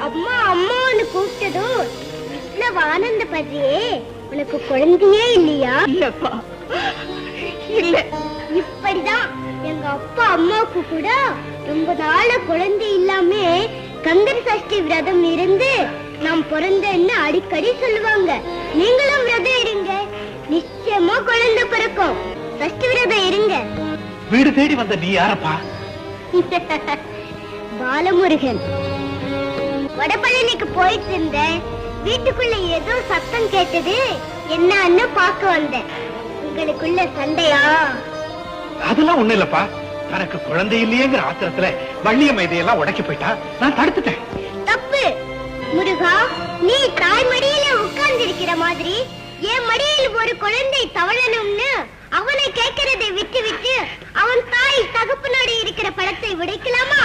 அம்மா அம்மான்னு கூப்பிட்டதும் இவ்வளவு ஆனந்தப்படுறியே, உனக்கு குழந்தையே இல்லையா? இல்லப்பா, இல்ல. இப்படிதான் எங்க அப்பா அம்மாவுக்கு கூட ரொம்ப நாள குழந்தை இல்லாம கந்தர சஷ்டி விரதம் இருந்து நாம் பிறந்தன்னு அடிக்கடி சொல்லுவாங்க. நீங்களும் விரதம் இருங்க, நிச்சயமா குழந்தை பிறக்கும். சஷ்டி விரதம் இருங்க. வீடு தேடி வந்த நீ யாரப்பா? பாலமுருகன். வடபழனிக்கு போயிட்டு இருந்தேன். வீட்டுக்குள்ள ஏதோ சத்தம் கேட்டது, என்னன்னு பாக்க வந்தேன். உங்களுக்குள்ள சண்டையா? அதெல்லாம் ஒண்ணு இல்லப்பா. தனக்கு குழந்தை இல்லையேங்கிற ஆத்திரத்துல வள்ளியம்மை இதையெல்லாம் உடைக்க போயிட்டா, நான் தடுத்துட்டேன். தப்பு முருகா, நீ தாய் மடியில உட்கார்ந்து இருக்கிற மாதிரி என் மடியில் ஒரு குழந்தை தவழணும்னு அவனை கேட்கறதை விட்டு விட்டு அவன் தாய் தகப்பனோடு இருக்கிற படத்தை உடைக்கலாமா?